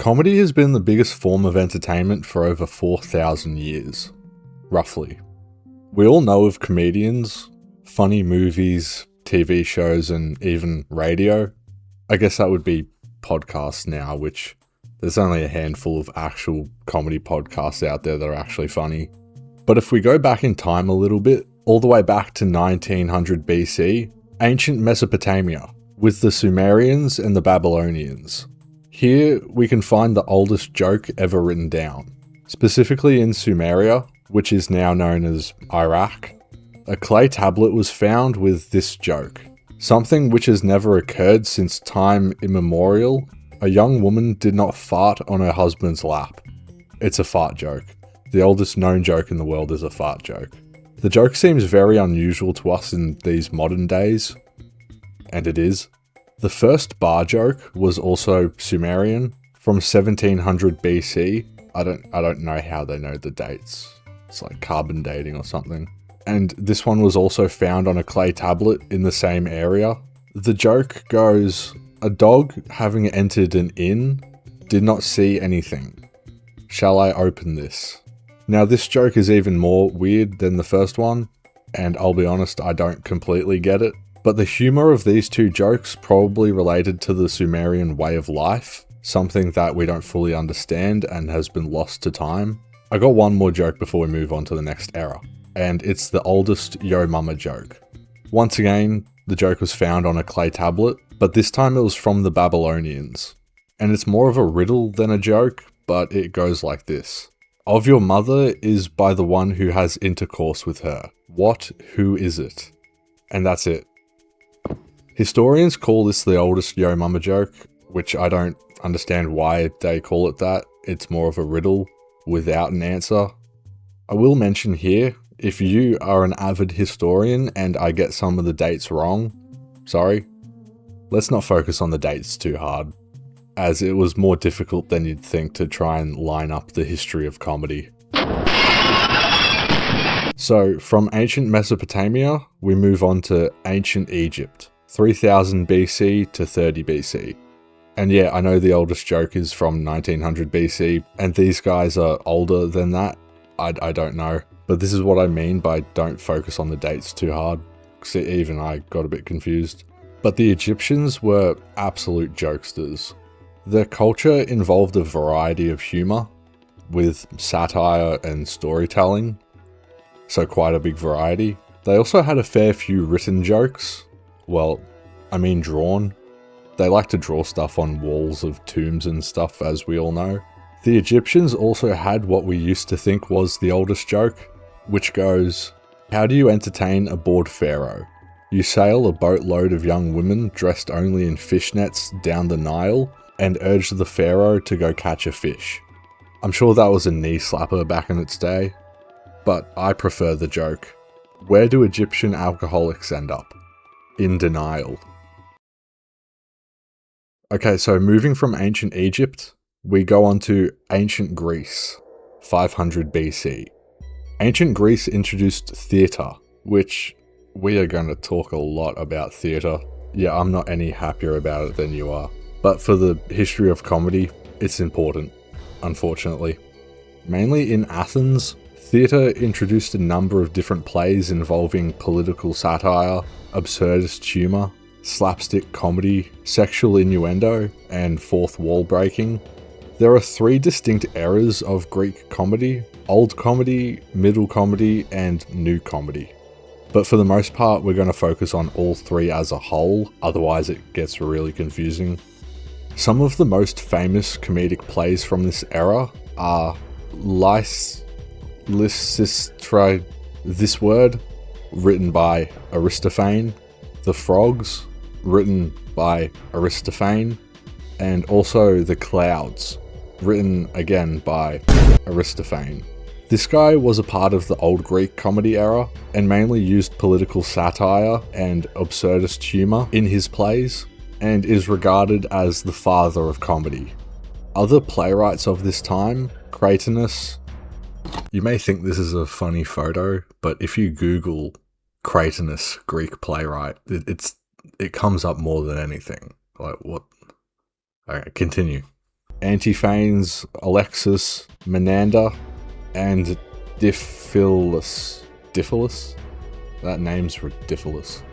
Comedy has been the biggest form of entertainment for over 4,000 years, roughly. We all know of comedians, funny movies, TV shows, and even radio. I guess that would be podcasts now, which there's only a handful of actual comedy podcasts out there that are actually funny. But if we go back in time a little bit, all the way back to 1900 BC, ancient Mesopotamia, with the Sumerians and the Babylonians. Here we can find the oldest joke ever written down. Specifically in Sumeria, which is now known as Iraq, a clay tablet was found with this joke. Something which has never occurred since time immemorial. A young woman did not fart on her husband's lap. It's a fart joke. The oldest known joke in the world is a fart joke. The joke seems very unusual to us in these modern days, and it is. The first bar joke was also Sumerian, from 1700 BC. I don't know how they know the dates. It's like carbon dating or something. And this one was also found on a clay tablet in the same area. The joke goes, a dog having entered an inn did not see anything. Shall I open this? Now this joke is even more weird than the first one, and I'll be honest, I don't completely get it. But the humor of these two jokes probably related to the Sumerian way of life, something that we don't fully understand and has been lost to time. I got one more joke before we move on to the next era, and it's the oldest yo mama joke. Once again, the joke was found on a clay tablet, but this time it was from the Babylonians. And it's more of a riddle than a joke, but it goes like this. Of your mother is by the one who has intercourse with her. What, who is it? And that's it. Historians call this the oldest yo mama joke, which I don't understand why they call it that. It's more of a riddle without an answer. I will mention here, if you are an avid historian and I get some of the dates wrong, sorry. Let's not focus on the dates too hard, as it was more difficult than you'd think to try and line up the history of comedy. So, from ancient Mesopotamia, we move on to ancient Egypt, 3000 BC to 30 BC. And yeah, I know the oldest joke is from 1900 BC, and these guys are older than that. I don't know. But this is what I mean by don't focus on the dates too hard, because even I got a bit confused. But the Egyptians were absolute jokesters. Their culture involved a variety of humor, with satire and storytelling, so quite a big variety. They also had a fair few written jokes. Well, I mean drawn. They like to draw stuff on walls of tombs and stuff, as we all know. The Egyptians also had what we used to think was the oldest joke, which goes, how do you entertain a bored pharaoh? You sail a boatload of young women dressed only in fishnets down the Nile and urge the pharaoh to go catch a fish. I'm sure that was a knee slapper back in its day, but I prefer the joke. Where do Egyptian alcoholics end up? In denial. Okay, so moving from ancient Egypt, we go on to ancient Greece, 500 BC. Ancient Greece introduced theatre, which we are going to talk a lot about theatre. Yeah, I'm not any happier about it than you are. But for the history of comedy, it's important, unfortunately. Mainly in Athens, theatre introduced a number of different plays involving political satire, absurdist humour, slapstick comedy, sexual innuendo, and fourth wall breaking. There are three distinct eras of Greek comedy: old comedy, middle comedy, and new comedy. But for the most part, we're going to focus on all three as a whole, otherwise it gets really confusing. Some of the most famous comedic plays from this era are Lysistra, This Word, written by Aristophane, The Frogs, written by Aristophane, and also The Clouds, written again by Aristophane. This guy was a part of the Old Greek comedy era and mainly used political satire and absurdist humour in his plays, and is regarded as the father of comedy. Other playwrights of this time, Cratinus. You may think this is a funny photo, but if you Google Cratinus, Greek playwright, it comes up more than anything. Like, what? Okay, continue. Antiphanes, Alexis, Menander, and Diphilus. Diphilus? That name's ridiculous.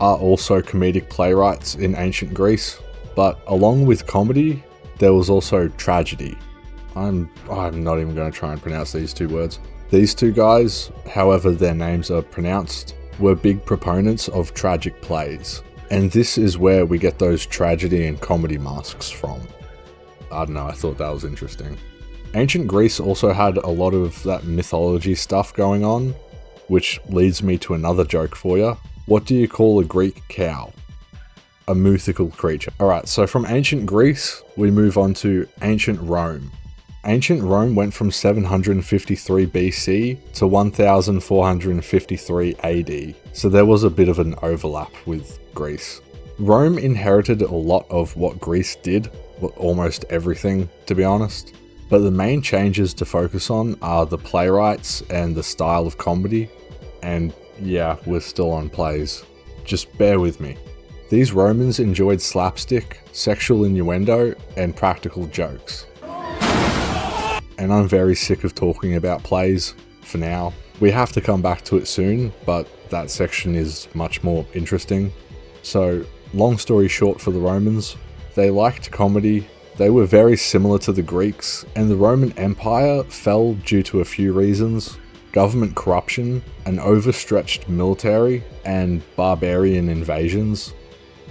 Are also comedic playwrights in ancient Greece, but along with comedy, there was also tragedy. I'm not even going to try and pronounce these two words. These two guys, however their names are pronounced, were big proponents of tragic plays. And this is where we get those tragedy and comedy masks from. I don't know, I thought that was interesting. Ancient Greece also had a lot of that mythology stuff going on, which leads me to another joke for you. What do you call a Greek cow? A mythical creature. Alright, so from ancient Greece, we move on to ancient Rome. Ancient Rome went from 753 BC to 1453 AD, so there was a bit of an overlap with Greece. Rome inherited a lot of what Greece did, almost everything, to be honest, but the main changes to focus on are the playwrights and the style of comedy, and yeah, we're still on plays. Just bear with me. These Romans enjoyed slapstick, sexual innuendo, and practical jokes. And I'm very sick of talking about plays for now. We have to come back to it soon, but that section is much more interesting. So, long story short for the Romans, they liked comedy, they were very similar to the Greeks, and the Roman Empire fell due to a few reasons: government corruption, an overstretched military, and barbarian invasions.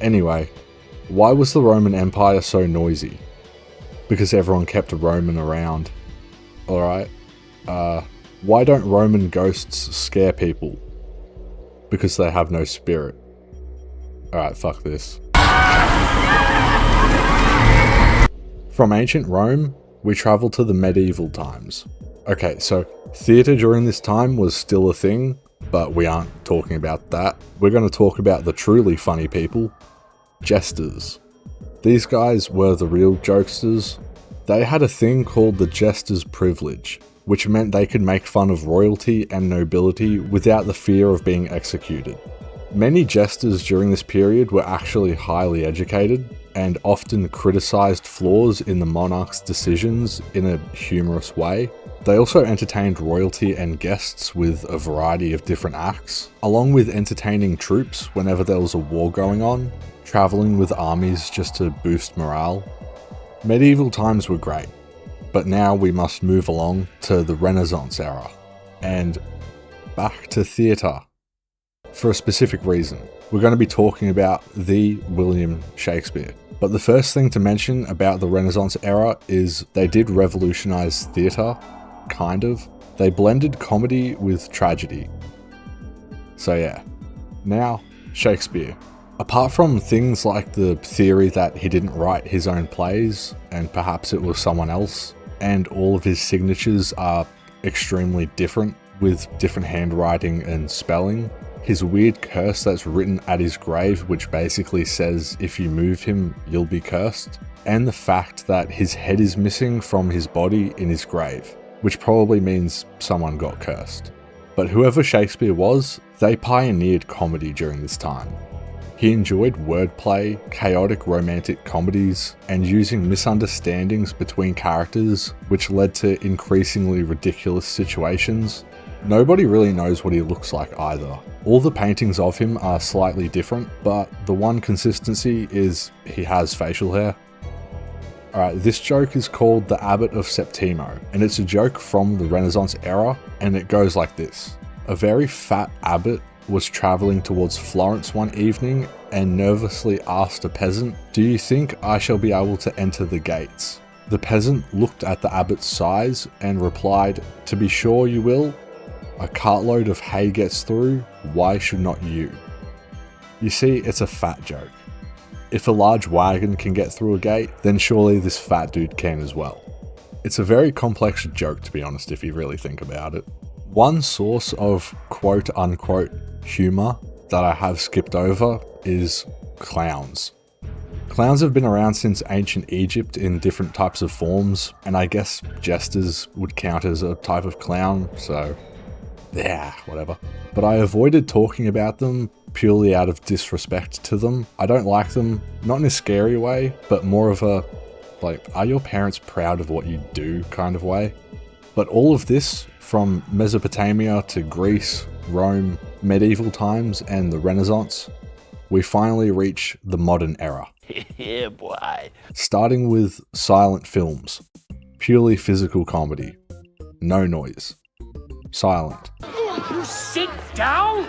Anyway, why was the Roman Empire so noisy? Because everyone kept Roman around. Alright, why don't Roman ghosts scare people? Because they have no spirit. Alright, fuck this. From ancient Rome, we travel to the medieval times. Okay, so theatre during this time was still a thing, but we aren't talking about that. We're going to talk about the truly funny people, jesters. These guys were the real jokesters. They had a thing called the jester's privilege, which meant they could make fun of royalty and nobility without the fear of being executed. Many jesters during this period were actually highly educated, and often criticised flaws in the monarch's decisions in a humorous way. They also entertained royalty and guests with a variety of different acts, along with entertaining troops whenever there was a war going on, travelling with armies just to boost morale. Medieval times were great, but now we must move along to the Renaissance era, and back to theatre. For a specific reason, we're going to be talking about the William Shakespeare. But the first thing to mention about the Renaissance era is they did revolutionise theatre, kind of. They blended comedy with tragedy. So yeah, now Shakespeare. Apart from things like the theory that he didn't write his own plays, and perhaps it was someone else, and all of his signatures are extremely different, with different handwriting and spelling, his weird curse that's written at his grave, which basically says if you move him, you'll be cursed, and the fact that his head is missing from his body in his grave, which probably means someone got cursed. But whoever Shakespeare was, they pioneered comedy during this time. He enjoyed wordplay, chaotic romantic comedies, and using misunderstandings between characters, which led to increasingly ridiculous situations. Nobody really knows what he looks like either. All the paintings of him are slightly different, but the one consistency is he has facial hair. Alright, this joke is called The Abbot of Septimo, and it's a joke from the Renaissance era, and it goes like this. A very fat abbot was travelling towards Florence one evening and nervously asked a peasant, "Do you think I shall be able to enter the gates?" The peasant looked at the abbot's size and replied, "To be sure you will. A cartload of hay gets through, why should not you?" You see, it's a fat joke. If a large wagon can get through a gate, then surely this fat dude can as well. It's a very complex joke, to be honest, if you really think about it. One source of quote-unquote humour that I have skipped over is clowns. Clowns have been around since ancient Egypt in different types of forms, and I guess jesters would count as a type of clown, so yeah, whatever. But I avoided talking about them purely out of disrespect to them. I don't like them, not in a scary way, but more of a, like, are your parents proud of what you do kind of way? But all of this, from Mesopotamia to Greece, Rome, medieval times, and the Renaissance, we finally reach the modern era. Yeah, boy. Starting with silent films. Purely physical comedy. No noise. Silent. You sit down?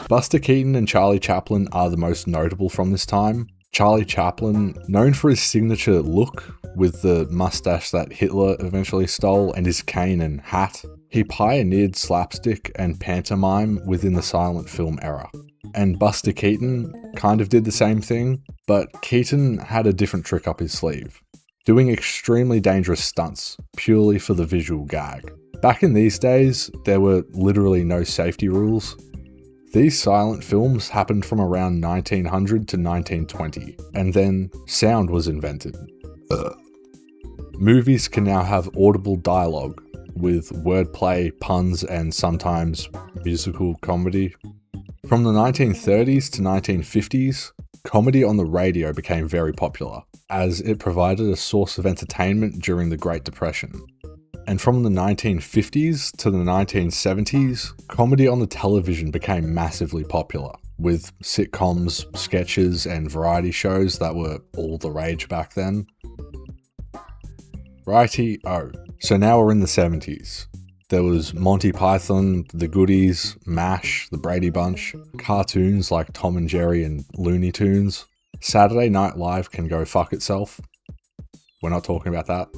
Buster Keaton and Charlie Chaplin are the most notable from this time. Charlie Chaplin, known for his signature look with the mustache that Hitler eventually stole and his cane and hat, he pioneered slapstick and pantomime within the silent film era. And Buster Keaton kind of did the same thing, but Keaton had a different trick up his sleeve, doing extremely dangerous stunts purely for the visual gag. Back in these days, there were literally no safety rules. These silent films happened from around 1900 to 1920, and then sound was invented. Movies can now have audible dialogue, with wordplay, puns, and sometimes musical comedy. From the 1930s to 1950s, comedy on the radio became very popular, as it provided a source of entertainment during the Great Depression. And from the 1950s to the 1970s, comedy on the television became massively popular, with sitcoms, sketches, and variety shows that were all the rage back then. Righty-o. So now we're in the 70s. There was Monty Python, The Goodies, MASH, The Brady Bunch, cartoons like Tom and Jerry and Looney Tunes. Saturday Night Live can go fuck itself. We're not talking about that.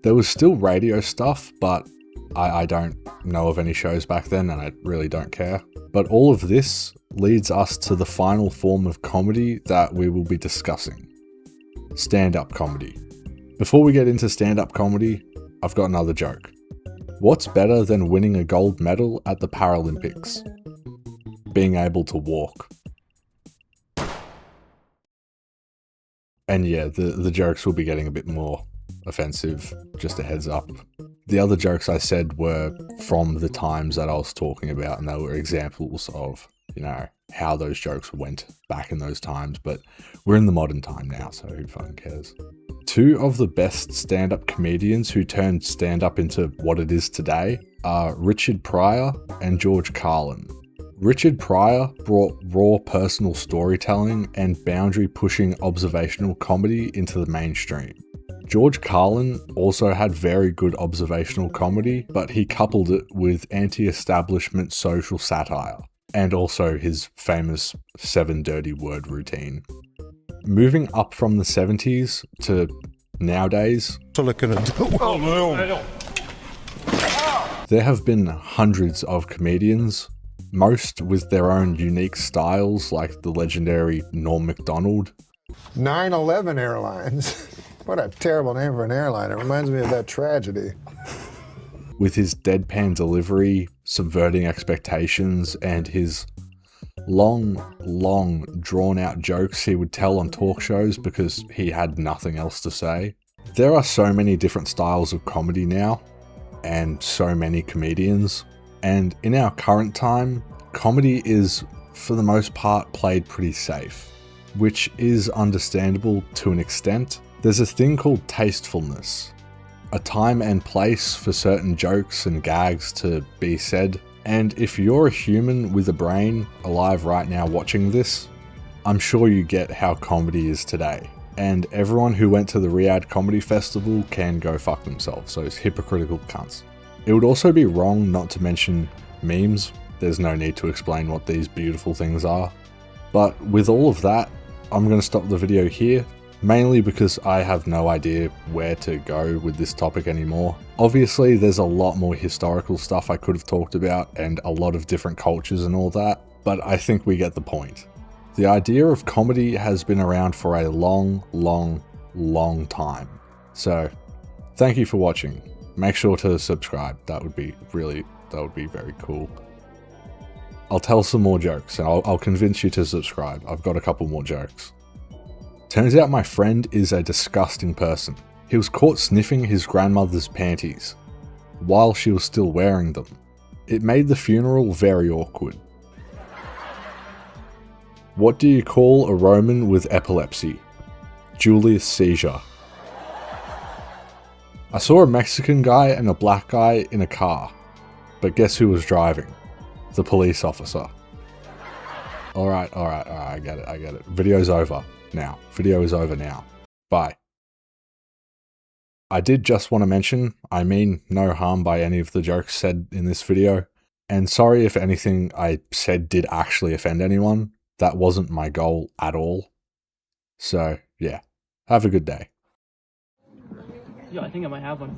There was still radio stuff, but I don't know of any shows back then and I really don't care. But all of this leads us to the final form of comedy that we will be discussing. Stand-up comedy. Before we get into stand-up comedy, I've got another joke. What's better than winning a gold medal at the Paralympics? Being able to walk. And yeah, the jokes will be getting a bit more offensive, just a heads up. The other jokes I said were from the times that I was talking about, and they were examples of, how those jokes went back in those times, but we're in the modern time now, so who fucking cares? Two of the best stand-up comedians who turned stand-up into what it is today are Richard Pryor and George Carlin. Richard Pryor brought raw personal storytelling and boundary-pushing observational comedy into the mainstream. George Carlin also had very good observational comedy, but he coupled it with anti-establishment social satire, and also his famous 7 dirty word routine. Moving up from the 70s to nowadays, there have been hundreds of comedians, most with their own unique styles like the legendary Norm Macdonald. 9/11 Airlines. What a terrible name for an airline. It reminds me of that tragedy. With his deadpan delivery, subverting expectations, and his long, drawn-out jokes he would tell on talk shows because he had nothing else to say. There are so many different styles of comedy now, and so many comedians. And in our current time, comedy is, for the most part, played pretty safe, which is understandable to an extent. There's a thing called tastefulness, a time and place for certain jokes and gags to be said. And if you're a human with a brain alive right now watching this, I'm sure you get how comedy is today. And everyone who went to the Riyadh Comedy Festival can go fuck themselves, those hypocritical cunts. It would also be wrong not to mention memes. There's no need to explain what these beautiful things are. But with all of that, I'm going to stop the video here, mainly because I have no idea where to go with this topic anymore. Obviously, there's a lot more historical stuff I could have talked about and a lot of different cultures and all that, but I think we get the point. The idea of comedy has been around for a long time. So, thank you for watching. Make sure to subscribe. That would be very cool. I'll tell some more jokes and I'll convince you to subscribe. I've got a couple more jokes. Turns out my friend is a disgusting person. He was caught sniffing his grandmother's panties while she was still wearing them. It made the funeral very awkward. What do you call a Roman with epilepsy? Julius Caesar. I saw a Mexican guy and a black guy in a car, but guess who was driving? The police officer. Alright, I get it. Video's over now. Video is over now. Bye. I did just want to mention, I mean no harm by any of the jokes said in this video, and sorry if anything I said did actually offend anyone. That wasn't my goal at all. So, yeah. Have a good day. Yeah, I think I might have one.